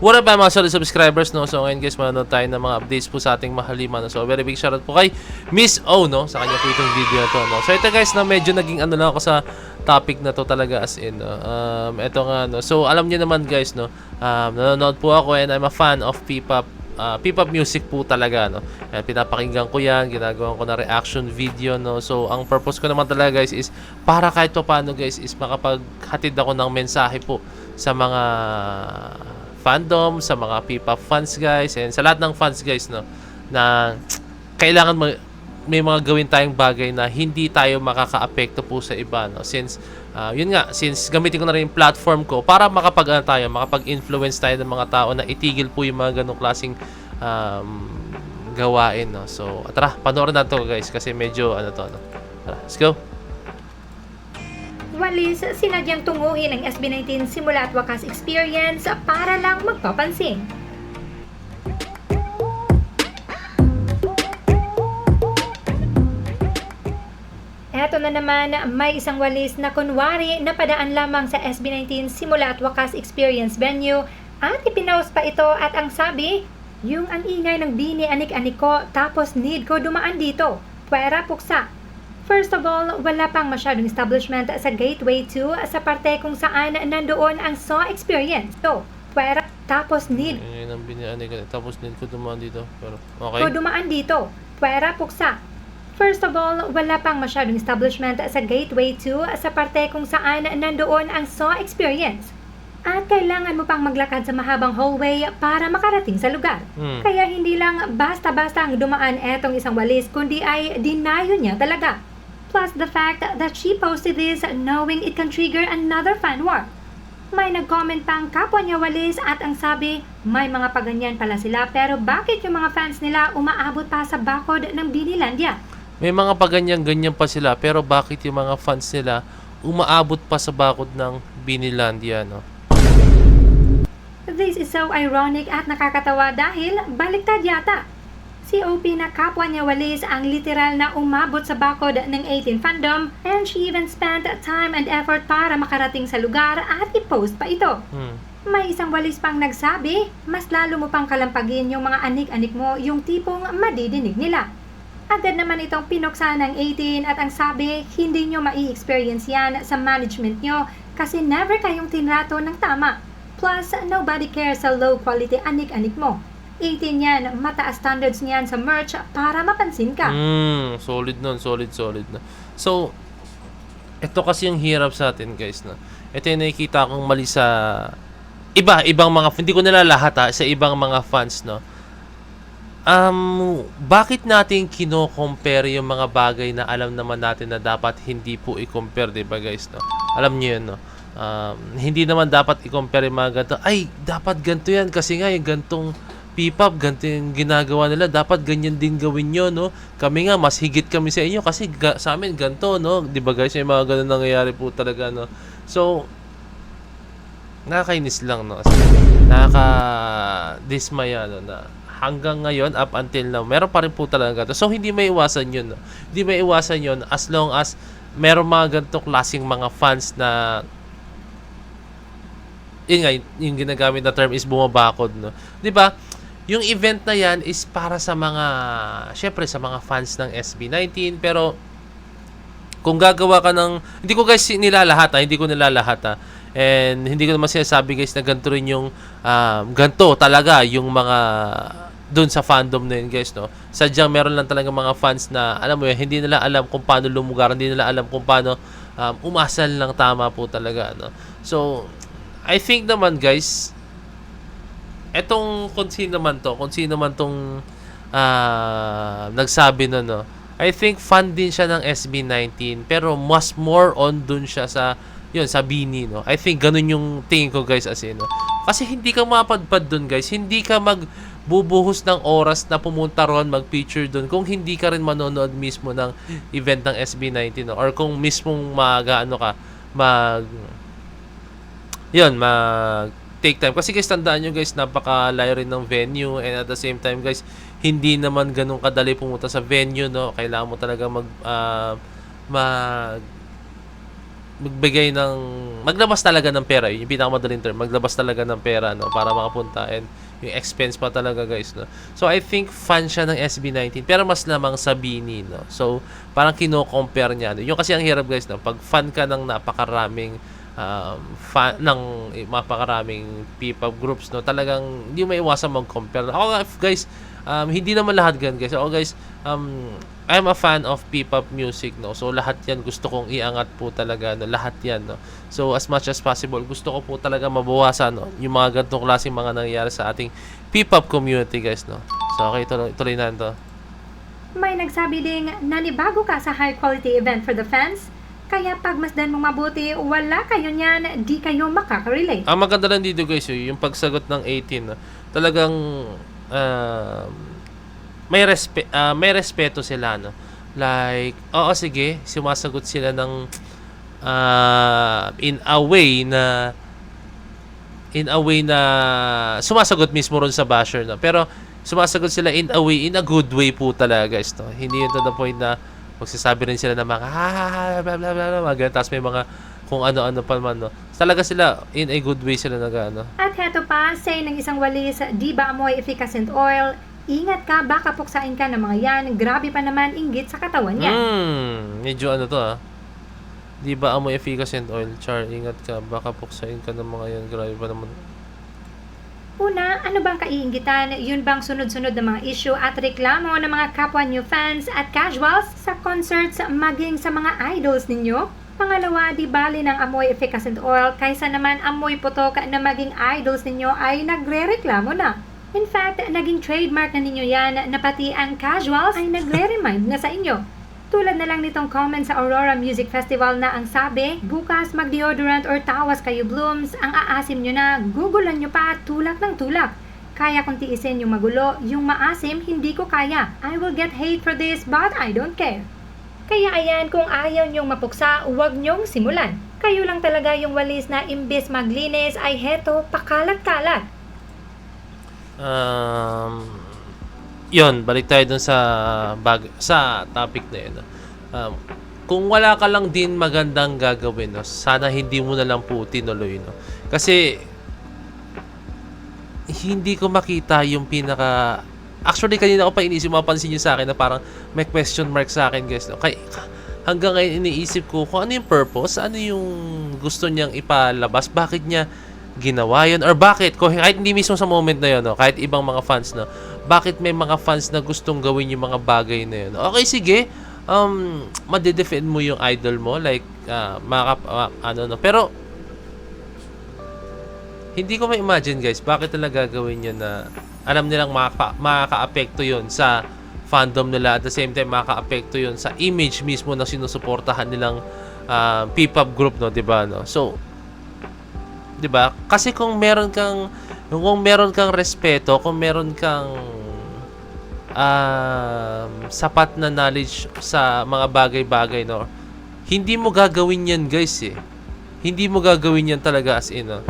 What up mga solid subscribers, no? So ngayon guys, manonood tayo ng mga updates po sa ating mahalima, no? So very big shoutout po kay Miss O, no? Sa kanya po itong video na to, no? So ito guys, na medyo naging ano lang ako sa topic na to talaga as in, no? Ito nga, no? So alam niyo naman guys, no? Nanonood po ako and I'm a fan of P-pop. P-pop music po talaga, no? Pinapakinggan ko yan, ginagawa ko na reaction video, no? So ang purpose ko naman talaga guys is para kahit paano guys is makapaghatid ako ng mensahe po sa mga fandom, sa mga P-pop fans guys, and sa lahat ng fans guys, no, na kailangan may mga gawin tayong bagay na hindi tayo makakaapekto po sa iba, no, since yun nga, since gamitin ko na rin yung platform ko para makapag-influence tayo ng mga tao na itigil po yung mga ganong klaseng gawain, no. So tara, panoorin natin to guys kasi medyo ano to, no. Tara, let's go. Walis, sinadyang tunguhin ang SB19 simula at wakas experience para lang magpapansin. Eto na naman, may isang walis na kunwari na padaan lamang sa SB19 simula at wakas experience venue at ipinost pa ito at ang sabi, yung ang ingay ng bini anik-anik ko tapos need ko dumaan dito. Pwera puksa. First of all, wala pang masyadong establishment sa Gateway 2 sa parte kung saan nandoon ang SAW experience. So, pwera, tapos need tapos need ko dumaan dito. Pero, okay. ko dumaan dito. Pwera puksa. First of all, wala pang masyadong establishment sa Gateway 2 sa parte kung saan nandoon ang SAW experience. At kailangan mo pang maglakad sa mahabang hallway para makarating sa lugar. Kaya hindi lang basta-basta ang dumaan etong isang walis, kundi ay dinayo niya talaga. Plus the fact that she posted this knowing it can trigger another fan war. May nag-comment pang kapwa niya walis at ang sabi, may mga paganyan pala sila pero bakit yung mga fans nila umaabot pa sa bakod ng Binilandia? May mga paganyan-ganyan pa sila pero bakit yung mga fans nila umaabot pa sa bakod ng Binilandia, no? This is so ironic at nakakatawa dahil baliktad yata. Si OP na kapwa niya walis ang literal na umabot sa bakod ng 18 fandom and she even spent time and effort para makarating sa lugar at i-post pa ito. May isang walis pang nagsabi, mas lalo mo pang kalampagin yung mga anik-anik mo yung tipong madidinig nila. Agad naman itong pinuksa ng 18 at ang sabi, hindi nyo mai-experience yan sa management nyo kasi never kayong tinrato ng tama. Plus, nobody cares sa low quality anik-anik mo. 18 yan, mataas standards niyan sa merch para mapansin ka. Solid nun, solid na. So, ito kasi yung hirap sa atin guys, no? Ito yung nakikita kong mali sa ibang mga, hindi ko nila lahat sa ibang mga fans, no? Bakit natin kino-compare yung mga bagay na alam naman natin na dapat hindi po i-compare, diba guys, no? Alam niyo yun, no? Hindi naman dapat i-compare yung mga ganito. Ay, dapat ganito yan kasi nga yung gantong P-pop, ganito yung ginagawa nila. Dapat ganyan din gawin nyo, no? Kami nga, mas higit kami sa inyo kasi sa amin ganito, no? Diba guys, yung mga ganun nangyayari po talaga, no? So, nakakainis lang, no? Nakaka-dismaya, no? Na hanggang ngayon, up until now, meron pa rin po talaga ganito. So, hindi may iwasan yun, no? Hindi may iwasan yun as long as meron mga ganitong klaseng mga fans na yun nga, yung ginagamit na term is bumabakod, no? 'Di ba? Yung event na yan is para sa mga, syempre sa mga fans ng SB19, pero kung gagawa ka ng, hindi ko guys nilalahat, hindi ko nilalahat, and hindi ko naman sinasabi guys na ganito rin yung, ganito talaga yung mga dun sa fandom na yun guys, no? Sadyang meron lang talaga mga fans na, alam mo yun, hindi nila alam kung paano lumugar, hindi nila alam kung paano umasal lang tama po talaga, no? So, I think naman guys, etong kung sino man tong nagsabi na, no, I think fan din siya ng SB19 pero mas more on dun siya sa yun, sa Bini, no. I think ganun yung tingin ko guys as in, no? Kasi hindi ka mapadpad dun guys, hindi ka magbubuhos ng oras na pumunta ron, mag-feature dun kung hindi ka rin manonood mismo ng event ng SB19, no? Or kung mismong take time. Kasi guys, tandaan nyo guys, napakalayo rin ng venue and at the same time guys, hindi naman ganun kadali pumunta sa venue, no? Kailangan mo talaga magbigay ng maglabas talaga ng pera, yun yung pinakamadaling term, maglabas talaga ng pera, no, para makapunta, and yung expense pa talaga, guys, no. So I think fan siya ng SB19 pero mas lamang sa BINI, no. So parang kino-compare niya, no? Yung kasi ang hirap, guys, no, pag fan ka ng napakaraming fan ng mapakaraming P-pop groups, no, talagang hindi mo maiwasan mag-compare. Ako, guys, hindi naman lahat ganun, guys. Ako, guys, I'm a fan of P-pop music, no. So lahat 'yan gusto kong iangat po talaga, no. Lahat 'yan, no. So as much as possible, gusto ko po talaga mabawasan, no, yung mga ganitong klaseng mga nangyayari sa ating P-pop community, guys, no. So okay, tuloy na to. May nagsabi ding nanibago ka sa high quality event for the fans, kaya pagmasdan mong mabuti, wala kayo niyan, di kayo makaka-relate. Ang maganda lang dito, guys, yung pagsagot ng 18, no, talagang may respeto sila, no. Like, oo, sige, sumasagot sila ng in a way na sumasagot mismo ron sa basher, no. Pero sumasagot sila in a good way po talaga, guys, no. Hindi yun to the point na magsasabi rin sila ng mga blah blah blah blah, mga tapos may mga kung ano-ano pa man, no. Talaga sila in a good way sila nag-ano. At heto pa, say ng isang walis, di ba amoy efficacent oil? Ingat ka, baka puksain ka ng mga yan. Grabe pa naman inggit sa katawan niya. Medyo ano to, Di ba amoy efficacent oil? Char, ingat ka, baka puksain ka ng mga yan. Grabe pa naman. Una, ano bang kaiinggitan? Yun bang sunod-sunod na mga issue at reklamo ng mga kapwa new fans at casuals sa concerts maging sa mga idols ninyo? Pangalawa, di bali ng amoy efficacent oil kaysa naman amoy putok na maging idols ninyo ay nagre-reklamo na. In fact, naging trademark na ninyo yan na pati ang casuals ay nagre-remind na sa inyo. Tulad na lang nitong comment sa Aurora Music Festival na ang sabi, bukas mag-deodorant or tawas kayo blooms, ang aasim nyo na, gugulan nyo pa, tulak ng tulak. Kaya kong tiisin yung magulo, yung maasim hindi ko kaya. I will get hate for this but I don't care. Kaya ayan, kung ayaw nyong mapuksa, huwag nyong simulan. Kayo lang talaga yung walis na imbes maglinis ay heto, pakalat-kalat. Yun, balik tayo dun sa topic na yun. Kung wala ka lang din magandang gagawin, no, sana hindi mo na lang po tinuloy, no. Kasi hindi ko makita yung pinaka. Actually, kanina ko pa iniisip, mapansin nyo sa akin na parang may question mark sa akin, guys, no. Hanggang ngayon iniisip ko kung ano yung purpose, ano yung gusto niyang ipalabas, bakit niya ginawa yun, or bakit, kahit hindi mismo sa moment na yun, no, kahit ibang mga fans, no, bakit may mga fans na gustong gawin yung mga bagay na yun. Okay, sige, madedefend mo yung idol mo, like, no, pero hindi ko ma-imagine, guys, bakit nila gagawin yun na alam nilang makaka-apekto yun sa fandom nila, at the same time makaka-apekto yun sa image mismo na sinusuportahan nilang P-pop group, no, 'di ba, no? So, 'di ba? Kasi kung meron kang respeto, kung meron kang sapat na knowledge sa mga bagay-bagay, no, hindi mo gagawin yan, guys, eh. Hindi mo gagawin yan talaga as in, no.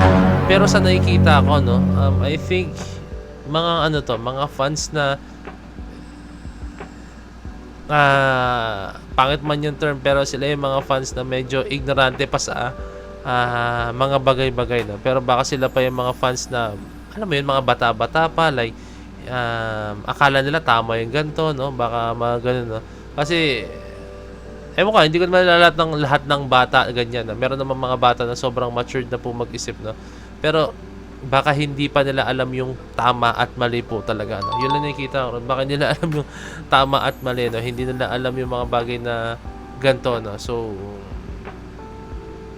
Pero sa nakikita ko, no, I think mga fans na pangit man yung term, pero sila yung mga fans na medyo ignorante pa sa mga bagay-bagay, no. Pero baka sila pa yung mga fans na, alam mo yun, mga bata-bata pa, like akala nila tama yung ganito, no, baka mga ganun, no. Kasi ewan ko, hindi ko naman lahat ng bata ganyan, no. Meron naman mga bata na sobrang matured na po mag-isip, no. Pero baka hindi pa nila alam yung tama at mali po talaga, no. Yun lang nakikita ko ron. Baka hindi nila alam yung tama at mali, no. Hindi nila alam yung mga bagay na ganito, no. So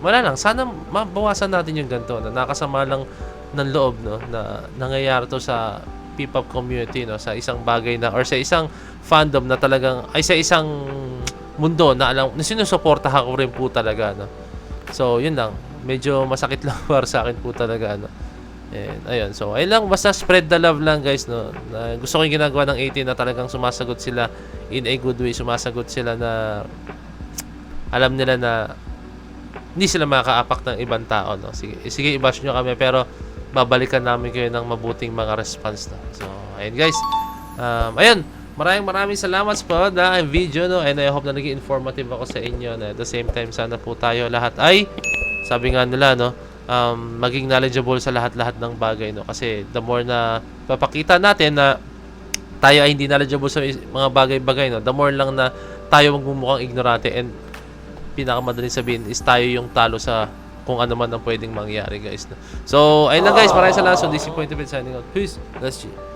wala lang, sana mabawasan natin yung ganito, no. Nakasama lang ng loob, no, na nangyayari to sa P-pop community, no, sa isang bagay na, or sa isang fandom na talagang, ay sa isang mundo na alam, na sinusuportahan ko rin po talaga, no. So yun lang, medyo masakit lang para sa akin po talaga, no. And ayun, so ayun lang, basta spread the love lang, guys, no. Na gusto ko yung ginagawa ng 18 na talagang sumasagot sila in a good way, sumasagot sila na alam nila na hindi sila makakaapak ng ibang tao, no. Sige, i-bash nyo kami, pero babalikan namin kayo ng mabuting mga response, no. So ayun, guys, ayun, maraming salamat sa video, no, and I hope na naging informative ako sa inyo, na at the same time sana po tayo lahat ay, sabi nga nila, no, maging knowledgeable sa lahat-lahat ng bagay, no, kasi the more na papakita natin na tayo ay hindi knowledgeable sa mga bagay-bagay, no, the more lang na tayo magmumukhang ignorante, and pinakamadaling sabihin is tayo yung talo sa kung ano man ang pwedeng mangyari, guys, no? So ayun lang, guys, maraming salamat. So this is Point of It signing out. Peace. Let's see.